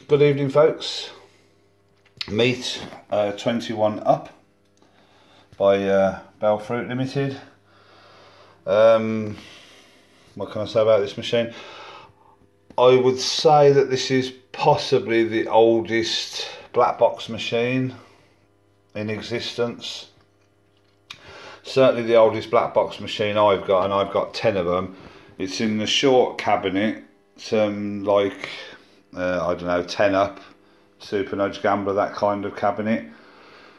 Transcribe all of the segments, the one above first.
Good evening, folks. Meet 21 Up by Bellfruit Limited. What can I say about this machine? I would say that this is possibly the oldest BlackBox machine in existence. Certainly the oldest BlackBox machine I've got, and I've got 10 of them. It's in the short cabinet, like I don't know, 10 Up, Super Nudge Gambler, that kind of cabinet,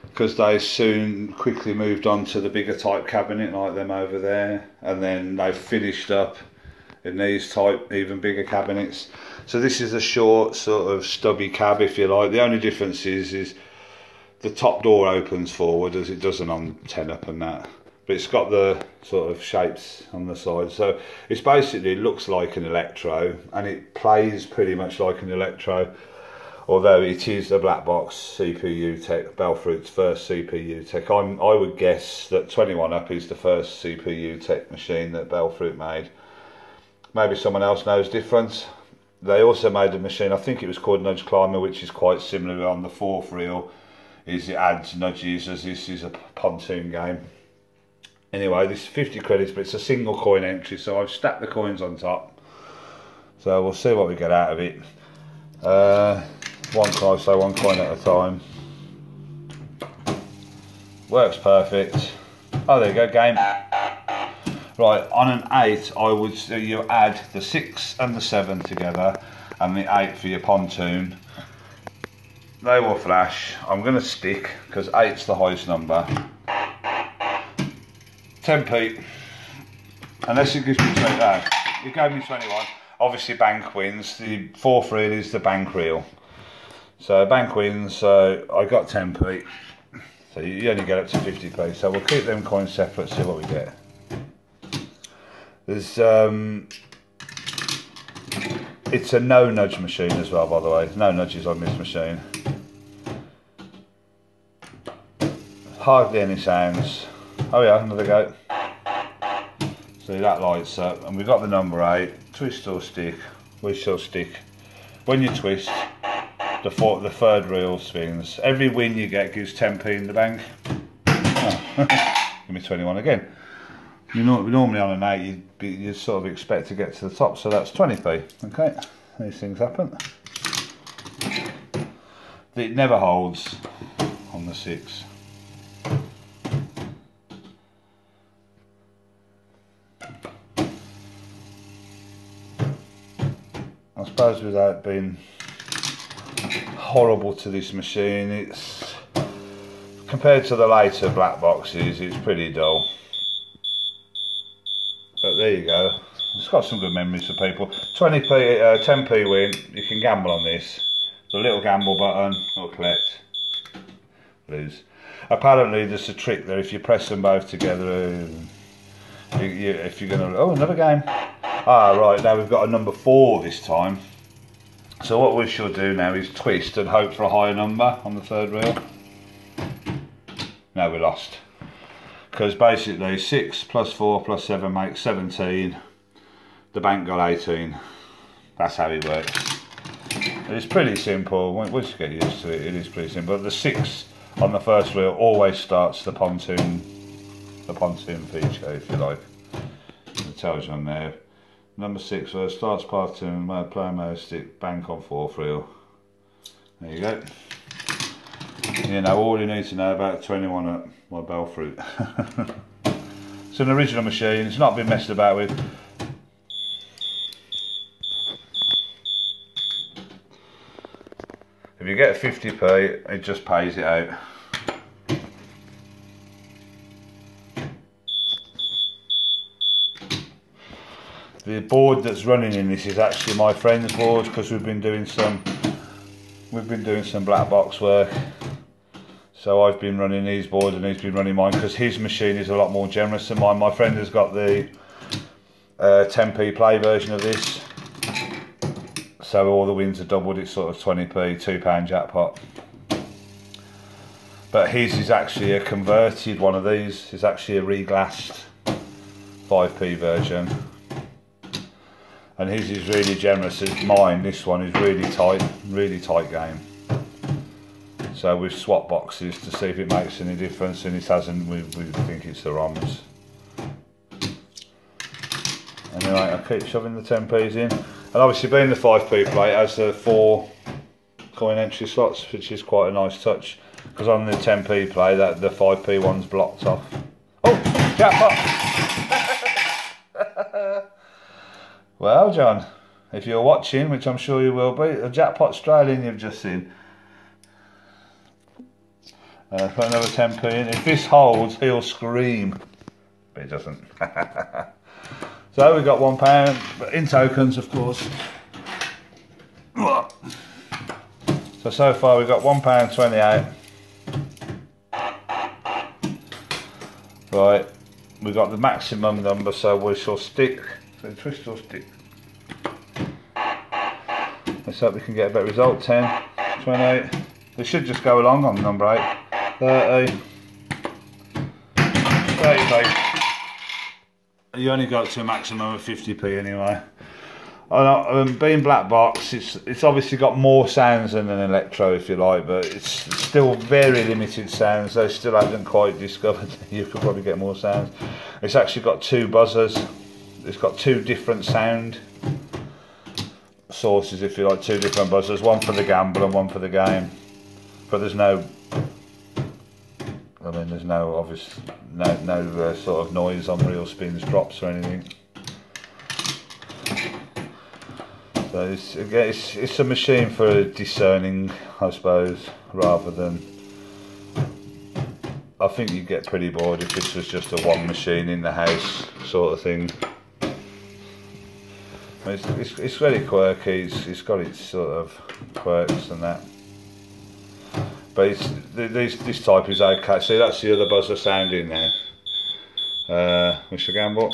because they soon quickly moved on to the bigger type cabinet like them over there, and then they finished up in these type even bigger cabinets. So this is a short sort of stubby cab, if you like. The only difference is the top door opens forward as it doesn't on 10 Up and that, but it's got the sort of shapes on the side, so it's basically, it looks like an Electro and it plays pretty much like an Electro, although it is a BlackBox CPU tech, Bellfruit's first CPU tech. I would guess that 21 Up is the first CPU tech machine that Bellfruit made. Maybe someone else knows different. They also made a machine, I think it was called Nudge Climber, which is quite similar. On the fourth reel is it adds nudges, as this is a pontoon game. Anyway, this is 50 credits, but it's a single coin entry, so I've stacked the coins on top. So we'll see what we get out of it. One coin at a time. Works perfect. Oh, there you go, game. Right, on an 8, you add the 6 and the 7 together, and the 8 for your pontoon. They will flash. I'm going to stick, because 8's the highest number. 10p. Unless it gives me 20. No, it gave me 21. Obviously bank wins. The fourth reel is the bank reel. So bank wins, so I got 10p. So you only get up to 50p. So we'll keep them coins separate, see what we get. There's it's a no nudge machine as well, by the way. No nudges on this machine. Hardly any sounds. Oh yeah, another go. See, that lights up, and we've got the number 8. Twist or stick. We shall stick. When you twist, the third reel spins. Every win you get gives 10p in the bank. Oh. Give me 21 again. Normally on an 8 you sort of expect to get to the top, so that's 20p. Okay, these things happen. It never holds on the 6. I suppose without being horrible to this machine, it's, compared to the later BlackBoxes, it's pretty dull. But there you go. It's got some good memories for people. 20p, 10p win. You can gamble on this. The little gamble button or collect. Lose. Apparently there's a trick there. If you press them both together, if you're gonna, oh, another game. Ah, right, now we've got a number 4 this time. So what we shall do now is twist and hope for a higher number on the third reel. No, we lost. Because basically 6 plus 4 plus 7 makes 17. The bank got 18. That's how it works. It's pretty simple. Once you get used to it, it is pretty simple. The 6 on the first reel always starts the pontoon feature, if you like. It tells you on there. Number 6 starts pontoon, play mouse stick, bank on 4th reel. There you go. You know all you need to know about 21 Up by Bellfruit. It's an original machine, it's not been messed about with. If you get 50p, it just pays it out. The board that's running in this is actually my friend's board, because we've been doing some BlackBox work. So I've been running his board and he's been running mine, because his machine is a lot more generous than mine. My friend has got the 10p play version of this, so all the wins are doubled. It's sort of 20p, £2 jackpot. But his is actually a converted one of these. It's actually a reglassed 5p version. and his is really generous as mine. This one is really tight game. So we've swapped boxes to see if it makes any difference, and it hasn't. We think it's the ROMs. Anyway, I keep shoving the 10p's in, and obviously being the 5p plate has the 4 coin entry slots, which is quite a nice touch, because on the 10p play that the 5p one's blocked off. Oh, jackpot! Well, John, if you're watching, which I'm sure you will be, a jackpot Australian you've just seen. Put another 10p in. If this holds, he'll scream, but it doesn't. So we've got £1, but in tokens, of course. So far we've got £1.28. Right, we've got the maximum number, so we shall stick. So twist or stick. Let's hope we can get a better result. 10, 28. We should just go along on number 8. 30. 35. You only got to a maximum of 50p anyway. Being BlackBox, it's obviously got more sounds than an Electro, if you like, but it's still very limited sounds. They still haven't quite discovered you could probably get more sounds. It's actually got 2 buzzers. It's got 2 different sound sources, if you like, 2 different buzzers, one for the gamble and one for the game. But there's no, I mean, there's no obvious, no sort of noise on real spins, drops or anything. So it's a machine for discerning, I suppose, rather than. I think you'd get pretty bored if this was just a one machine in the house sort of thing. It's very quirky. It's got its sort of quirks and that. But this type is okay. See, that's the other buzzer sound in there. We shall gamble.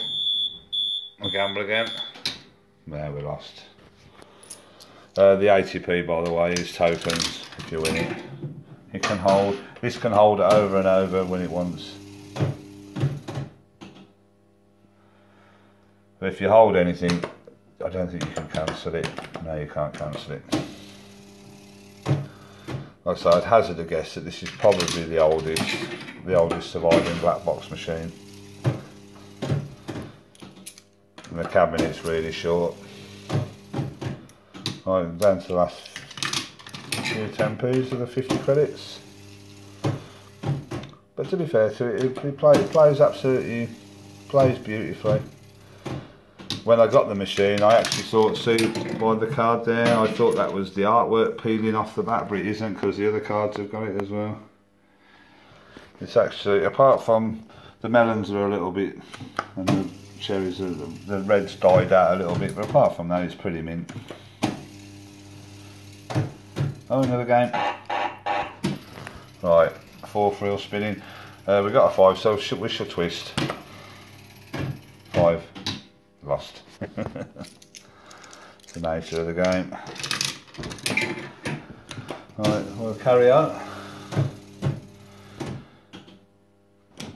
We'll gamble again. There, we lost. The 80p, by the way, is tokens if you win it. It can hold. This can hold it over and over when it wants. But if you hold anything, I don't think you can cancel it. No, you can't cancel it. Like I say, I'd hazard a guess that this is probably the oldest surviving BlackBox machine. And the cabinet's really short. Right, down to the last few 10p's of the 50 credits. But to be fair to it, it plays beautifully. When I got the machine, I actually thought, see, by the card there, I thought that was the artwork peeling off the back, but it isn't, because the other cards have got it as well. It's actually, apart from the melons are a little bit, and the cherries, the red's died out a little bit, but apart from that, it's pretty mint. Oh, another game. Right, 4 reel spinning. We got a 5, so we shall twist. 5. Lost. It's the nature of the game. Right, we'll carry on.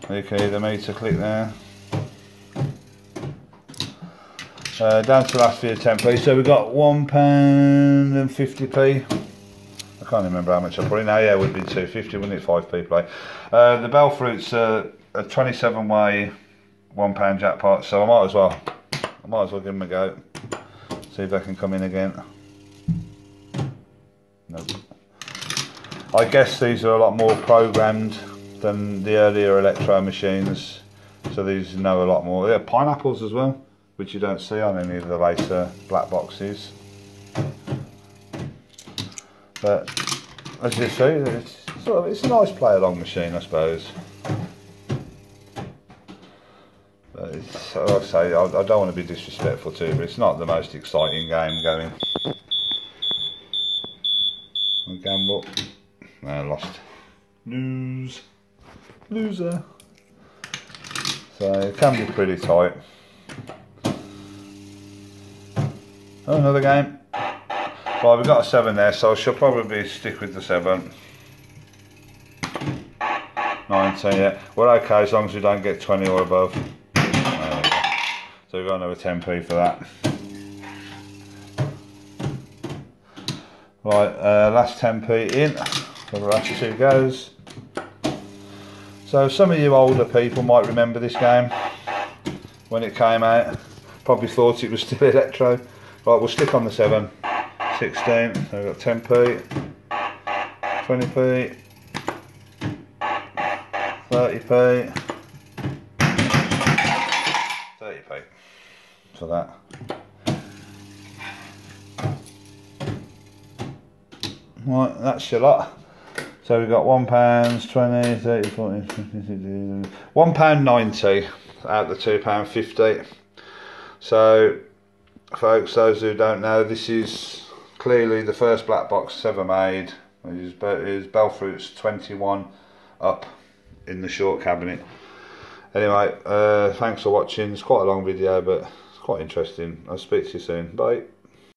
You can either me to click there. Down to the last few 10p. So we've got £1.50p. I can't remember how much I put in. Oh yeah, it would be 250, wouldn't it? 5p play. The Bell Fruit's a 27-way £1 jackpot, so I might as well give them a go. See if they can come in again. Nope. I guess these are a lot more programmed than the earlier Electro machines, so these know a lot more. Yeah, pineapples as well, which you don't see on any of the later BlackBoxes. But as you see, it's a nice play-along machine, I suppose. But it's, like I say, I don't want to be disrespectful to it, but it's not the most exciting game going. I'll gamble. No, I lost. Loser. So it can be pretty tight. Oh, another game. Well, we've got a 7 there, so I shall probably stick with the 7. 19, yeah. We're okay as long as we don't get 20 or above. So we've got another 10p for that. Right, last 10p in for the last 2 goes. So some of you older people might remember this game when it came out. Probably thought it was still Electro. Right, we'll stick on the 7, 16, so we've got 10p, 20p, 30p, 30p for that. Right, that's your lot. So we've got £1, 20, 30, 40, 50, 60, £1.90 out of the £2.50. So, folks, those who don't know, this is clearly the first black box ever made. It is Belfruit's 21 up in the short cabinet. Anyway, thanks for watching. It's quite a long video, but it's quite interesting. I'll speak to you soon. Bye.